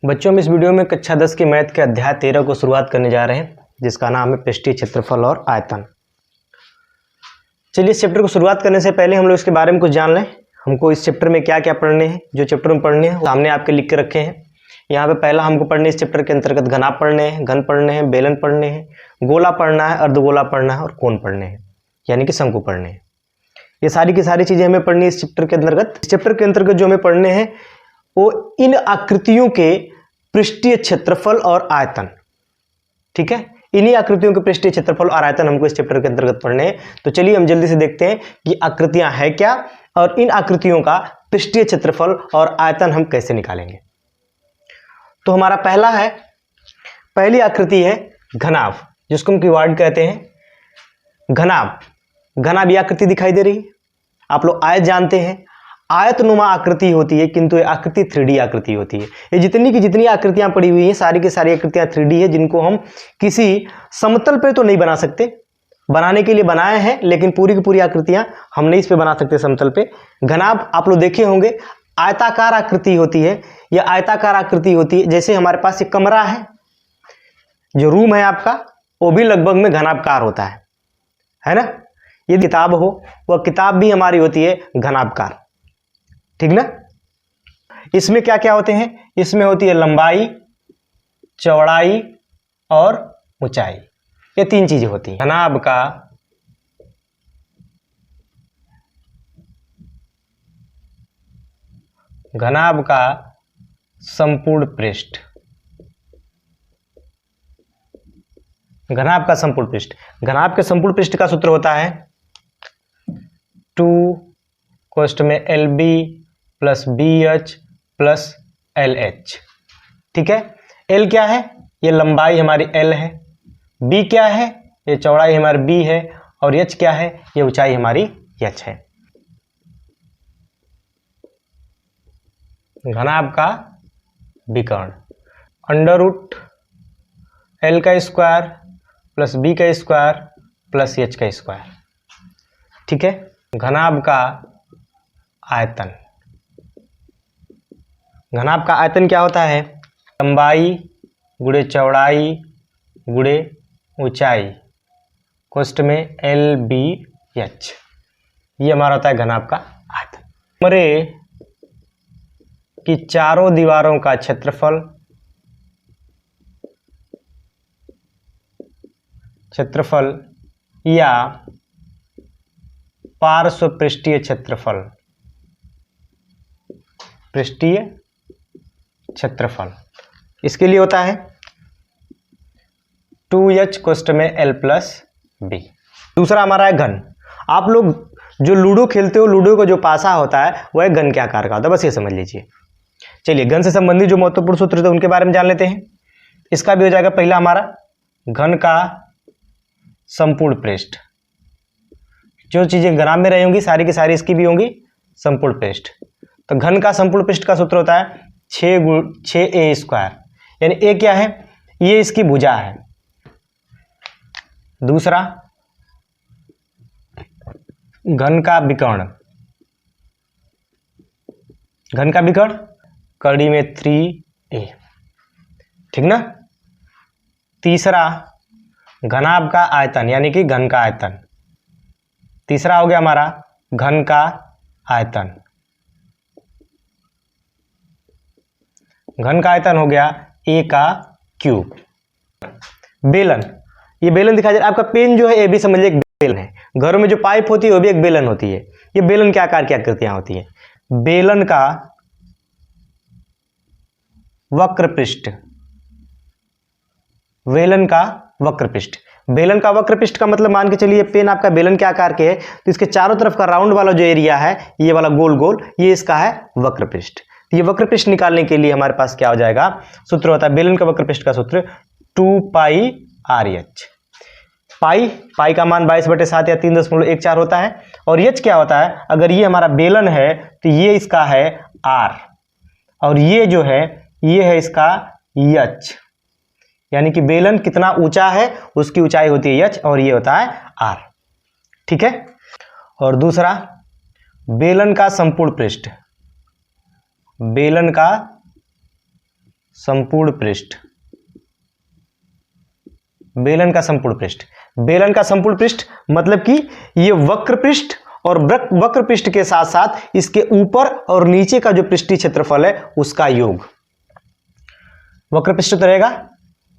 बच्चों, हम इस वीडियो में कक्षा 10 के मैथ के अध्याय 13 को शुरुआत करने जा रहे हैं, जिसका नाम है पृष्ठीय क्षेत्रफल और आयतन। चलिए, इस चैप्टर को शुरुआत करने से पहले हम लोग इसके बारे में कुछ जान लें। हमको इस चैप्टर में क्या क्या पढ़ने हैं। जो चैप्टर में पढ़ने हैं सामने आपके लिख के रखे हैं। यहाँ पे पहला हमको पढ़ने इस चैप्टर के अंतर्गत घनाभ पढ़ने हैं, घन पढ़ने हैं, बेलन पढ़ने हैं, गोला पढ़ना है, अर्धगोला पढ़ना है और कोण पढ़ने हैं, यानी कि शंकु पढ़ने हैं। ये सारी की सारी चीजें हमें पढ़नी है इस चैप्टर के अंतर्गत। इस चैप्टर के अंतर्गत जो हमें पढ़ने हैं वो इन आकृतियों के पृष्ठीय क्षेत्रफल और आयतन। ठीक है, इन्हीं आकृतियों के पृष्ठीय क्षेत्रफल और आयतन हमको इस चैप्टर के अंतर्गत पढ़ने हैं। तो चलिए हम जल्दी से देखते हैं कि आकृतियां हैं क्या और इन आकृतियों का पृष्ठीय क्षेत्रफल और आयतन हम कैसे निकालेंगे। तो हमारा पहली आकृति है घनाभ, जिसको हम कीवर्ड कहते हैं घनाभ। घनाभ ये आकृति दिखाई दे रही है। आप लोग आयत जानते हैं, आयतनुमा आकृति होती है, किंतु ये आकृति 3D आकृति होती है। ये जितनी की जितनी आकृतियां पड़ी हुई हैं सारी की सारी आकृतियां 3D है, जिनको हम किसी समतल पे तो नहीं बना सकते। बनाने के लिए बनाए हैं, लेकिन पूरी की पूरी आकृतियां हम नहीं इस पे बना सकते समतल पे। घनाभ आप लोग देखे होंगे आयताकार आकृति होती है। यह आयताकार आकृति होती है। जैसे हमारे पास एक कमरा है, जो रूम है आपका, वो भी लगभग में घनाभकार होता है ना। ये किताब हो, वह किताब भी हमारी होती है घनाभकार, ठीक ना। इसमें क्या क्या होते हैं? इसमें होती है लंबाई, चौड़ाई और ऊंचाई। ये 3 चीजें होती हैं। घनाभ का संपूर्ण पृष्ठ, घनाभ का संपूर्ण पृष्ठ। घनाभ के संपूर्ण पृष्ठ का सूत्र होता है 2 कोष्ठ में LB plus BH plus LH। ठीक है, L क्या है? ये लंबाई हमारी L है। B क्या है? ये चौड़ाई हमारी B है। और H क्या है? ये ऊंचाई हमारी H है। घनाभ का विकर्ण अंडर रूट L का स्क्वायर प्लस B का स्क्वायर प्लस H का स्क्वायर। ठीक है, घनाभ का आयतन। घनाभ का आयतन क्या होता है? लंबाई गुणे चौड़ाई गुणे ऊंचाई कोष्ठ में LBH। ये हमारा होता है घनाभ का आयतन। कमरे की चारों दीवारों का क्षेत्रफल या पार्श्व पृष्ठीय क्षेत्रफल, पृष्ठीय क्षेत्रफल इसके लिए होता है 2H कोष्ठ में L प्लस B। दूसरा हमारा है घन। आप लोग जो लूडो खेलते हो, लूडो का जो पासा होता है वह घन के आकार का होता है, बस ये समझ लीजिए। चलिए, घन से संबंधित जो महत्वपूर्ण सूत्र थे उनके बारे में जान लेते हैं। इसका भी हो जाएगा पहला हमारा घन का संपूर्ण पृष्ठ। जो चीजें घनाभ में रही होंगी सारी की सारी इसकी भी होंगी संपूर्ण पृष्ठ। तो घन का संपूर्ण पृष्ठ का सूत्र होता है 6A स्क्वायर, यानी A क्या है? ये इसकी भुजा है। दूसरा घन का विकर्ण, घन का विकर्ण कड़ी में 3A, ठीक ना। तीसरा घनाभ का आयतन, यानी कि घन का आयतन। तीसरा हो गया हमारा घन का आयतन। घन का आयतन हो गया A का क्यूब। बेलन, ये बेलन दिखाई दे रहा है आपका। पेन जो है ये भी समझ लीजिए एक बेलन है। घरों में जो पाइप होती है वो भी एक बेलन होती है। ये बेलन के आकार की आकृतियां होती है। बेलन का वक्र पृष्ठ, बेलन का वक्र पृष्ठ। बेलन का वक्र पृष्ठ का मतलब मान के चलिए पेन आपका बेलन के आकार के है, तो इसके चारों तरफ का राउंड वाला जो एरिया है, ये वाला गोल गोल, ये इसका है वक्र पृष्ठ। तो ये वक्र पृष्ठ निकालने के लिए हमारे पास क्या हो जाएगा? सूत्र होता है बेलन का वक्र पृष्ठ का सूत्र 2πRH। पाई का मान 22/7 या 3.14 होता है। और H क्या होता है? अगर ये हमारा बेलन है तो ये इसका है R, और ये जो है ये है इसका H, यानी कि बेलन कितना ऊंचा है उसकी ऊंचाई होती है H और ये होता है R। ठीक है। और दूसरा बेलन का संपूर्ण पृष्ठ, बेलन का संपूर्ण पृष्ठ, बेलन का संपूर्ण पृष्ठ। बेलन का संपूर्ण पृष्ठ मतलब कि ये वक्र पृष्ठ और वक्र पृष्ठ के साथ साथ इसके ऊपर और नीचे का जो पृष्ठीय क्षेत्रफल है उसका योग। वक्र पृष्ठ तो रहेगा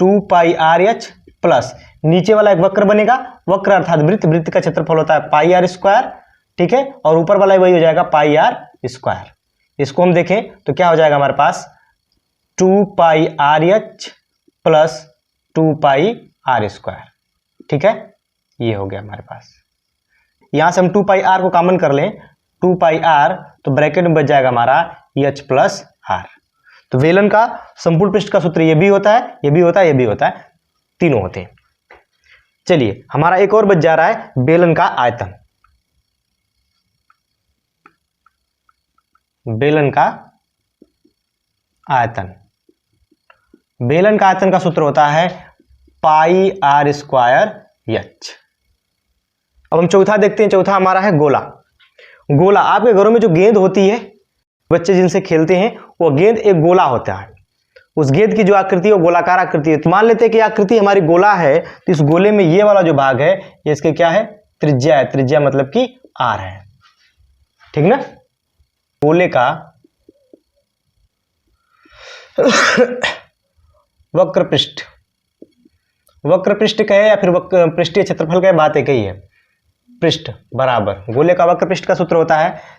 2 पाई आर एच प्लस नीचे वाला एक वक्र बनेगा, वक्र अर्थात वृत्त, वृत्त का क्षेत्रफल होता है पाई आर स्क्वायर, ठीक है, और ऊपर वाला वही हो जाएगा पाई आर स्क्वायर। इसको हम देखें तो क्या हो जाएगा हमारे पास 2 pi R H plus 2 pi R square, ठीक है, ये हो गया हमारे पास। यहां से हम 2 पाई आर को कॉमन कर लें, 2 पाई आर, तो ब्रैकेट में बच जाएगा हमारा एच प्लस आर। तो बेलन का संपूर्ण पृष्ठ का सूत्र ये भी होता है, ये भी होता है, ये भी होता है, तीनों होते हैं। चलिए हमारा एक और बच जा रहा है बेलन का आयतन। बेलन का आयतन, बेलन का आयतन का सूत्र होता है पाई आर स्क्वायर एच। अब हम चौथा देखते हैं। चौथा हमारा है गोला। गोला, आपके घरों में जो गेंद होती है, बच्चे जिनसे खेलते हैं, वो गेंद एक गोला होता है। उस गेंद की जो आकृति है वो गोलाकार आकृति है। तो मान लेते हैं कि आकृति हमारी गोला है, तो इस गोले में ये वाला जो भाग है ये इसके क्या है, त्रिज्या है। त्रिज्या मतलब कि आर है, ठीक ना। गोले का वक्र पृष्ठ, वक्र पृष्ठ कहे या फिर पृष्ठीय क्षेत्रफल कहे, बात एक ही है। पृष्ठ बराबर गोले का वक्र पृष्ठ का सूत्र होता है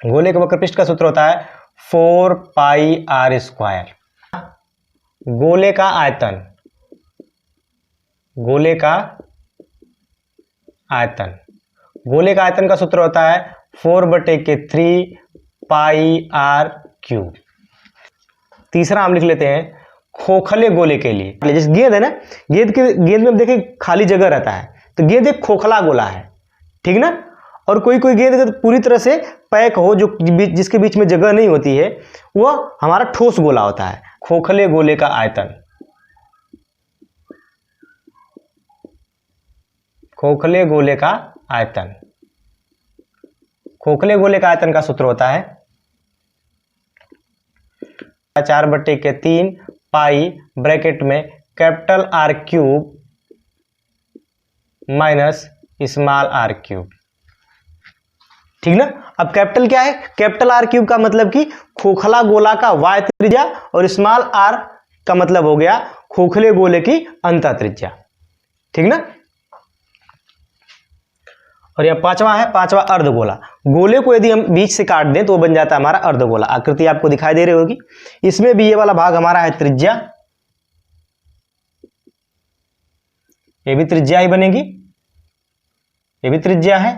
गोले के वक्र पृष्ठ का सूत्र होता है 4 पाई आर स्क्वायर। गोले का आयतन, गोले का आयतन, गोले का आयतन का सूत्र होता है 4/3 पाई आर क्यूब। तीसरा हम लिख लेते हैं खोखले गोले के लिए। जैसे गेंद है ना, गेंद में देखिए खाली जगह रहता है, तो गेंद एक खोखला गोला है, ठीक ना। और कोई कोई गेंद अगर पूरी तरह से पैक हो, जो जिसके बीच में जगह नहीं होती है, वह हमारा ठोस गोला होता है। खोखले गोले का आयतन, खोखले गोले का आयतन, खोखले गोले का आयतन का सूत्र होता है 4/3 पाई ब्रैकेट में capital R cube minus small R cube, ठीक ना। अब कैपिटल क्या है, कैपिटल आर क्यूब का मतलब कि खोखला गोला का वाय त्रिज्या, और स्मॉल आर का मतलब हो गया खोखले गोले की अंतः त्रिज्या, ठीक ना। और यह पांचवा है, पांचवा अर्धगोला। गोले को यदि हम बीच से काट दें तो वो बन जाता है हमारा अर्धगोला। आकृति आपको दिखाई दे रही होगी। इसमें भी ये वाला भाग हमारा है त्रिज्या, ये भी त्रिज्या ही बनेगी, ये भी त्रिज्या है,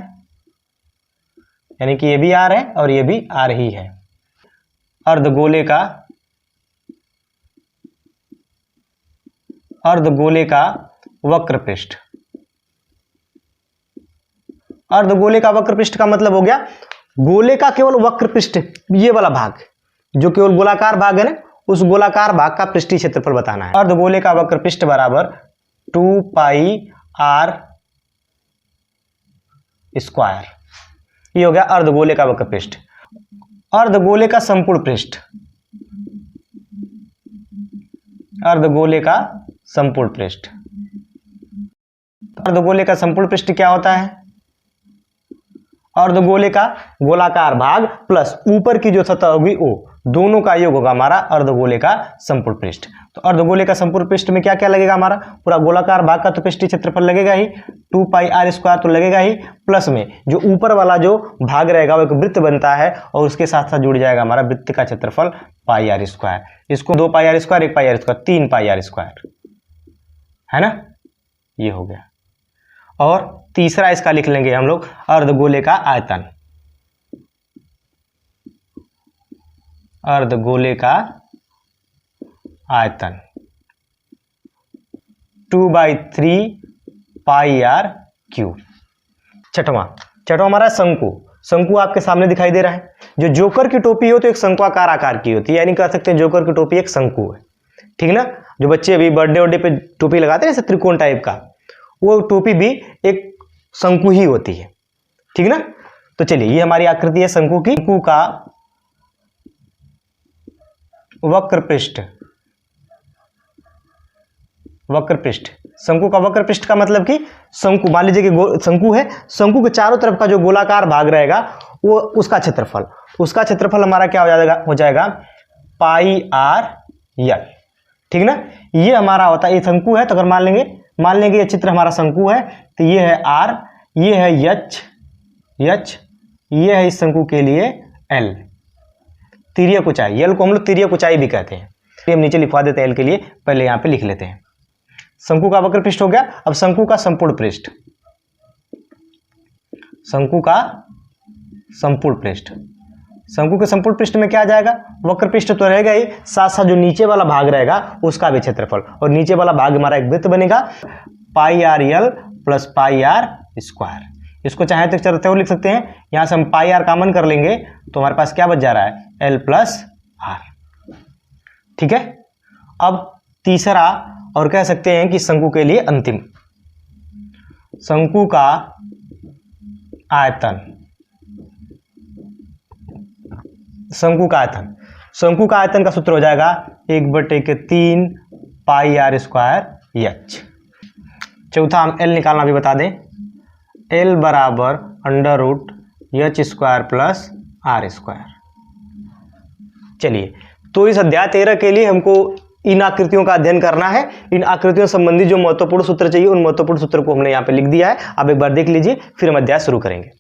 यानी कि ये भी आर है और ये भी आर ही है। अर्धगोले का, अर्धगोले का वक्र पृष्ठ, अर्धगोले का वक्र पृष्ठ का मतलब हो गया गोले का केवल वक्र पृष्ठ, ये वाला भाग जो केवल गोलाकार भाग है ना, उस गोलाकार भाग का पृष्ठीय क्षेत्रफल बताना है। अर्धगोले का वक्र पृष्ठ बराबर 2 पाई आर स्क्वायर, ये हो गया अर्धगोले का वक्र पृष्ठ। अर्धगोले का संपूर्ण पृष्ठ, अर्धगोले का संपूर्ण पृष्ठ, अर्धगोले का संपूर्ण पृष्ठ क्या होता है, अर्धगोले का गोलाकार भाग प्लस ऊपर की जो सतह होगी वो, दोनों का योग होगा हमारा अर्धगोले का संपूर्ण पृष्ठ। तो अर्धगोले का संपूर्ण पृष्ठ में क्या क्या लगेगा, हमारा पूरा गोलाकार भाग का तो पृष्ठीय क्षेत्रफल लगेगा ही, 2 पाई आर स्क्वायर तो लगेगा ही, प्लस में जो ऊपर वाला जो भाग रहेगा वो एक वृत्त बनता है और उसके साथ साथ जुड़ जाएगा हमारा वृत्त का क्षेत्रफल पाई आर स्क्वायर। इसको 2 pi R square, 1 pi R square, 3 pi R square, है ना, ये हो गया। और तीसरा इसका लिख लेंगे हम लोग अर्धगोले का आयतन, अर्धगोले का आयतन 2/3 पाई आर क्यूब। छठवां हमारा शंकु। शंकु आपके सामने दिखाई दे रहा है। जो जोकर की टोपी हो तो एक शंकुआकार आकार की होती है, यानी कह सकते हैं जोकर की टोपी एक शंकु है, ठीक ना। जो बच्चे अभी बर्थडे वर्डे पे टोपी लगाते हैं जैसे त्रिकोण टाइप का, वो टोपी भी एक शंकु ही होती है, ठीक ना। तो चलिए ये हमारी आकृति है शंकु की। शंकु का वक्र पृष्ठ, वक्र पृष्ठ, शंकु का वक्र पृष्ठ का मतलब कि शंकु, मान लीजिए कि शंकु है, शंकु के चारों तरफ का जो गोलाकार भाग रहेगा वो उसका क्षेत्रफल हमारा क्या हो जाएगा पाई आर यल, ठीक ना। ये हमारा होता है, ये शंकु है तो अगर मान लेंगे ये चित्र हमारा शंकु है तो ये है आर, ये है यच, ये है इस शंकु के लिए एल, तिर्यक ऊंचाई, यल को हम लोग तिर्यक ऊंचाई भी कहते हैं। ये हम नीचे लिखवा देते हैं एल के लिए, पहले यहाँ पे लिख लेते हैं। शंकु का वक्र पृष्ठ हो गया। अब शंकु का संपूर्ण पृष्ठ, शंकु का संपूर्ण पृष्ठ, शंकु के संपूर्ण पृष्ठ में क्या आ जाएगा, वक्र पृष्ठ तो रहेगा ही, साथ साथ जो नीचे वाला भाग रहेगा उसका भी क्षेत्रफल, और नीचे वाला भाग हमारा एक वृत्त बनेगा pi R L plus pi R square. इसको चाहे तो चलते हुए लिख सकते हैं, यहां से हम पाई आर कॉमन कर लेंगे तो हमारे पास क्या बच जा रहा है एल प्लस आर, ठीक है। अब तीसरा और कह सकते हैं कि शंकु के लिए अंतिम, शंकु का आयतन, शंकु का आयतन का सूत्र हो जाएगा 1/3 पाई आर स्क्वायर एच। चौथा हम एल निकालना भी बता दें, एल बराबर under root H square plus R square. चलिए, तो इस अध्याय 13 के लिए हमको इन आकृतियों का अध्ययन करना है। इन आकृतियों संबंधी जो महत्वपूर्ण सूत्र चाहिए उन महत्वपूर्ण सूत्र को हमने यहाँ पे लिख दिया है। आप एक बार देख लीजिए, फिर हम अध्याय शुरू करेंगे।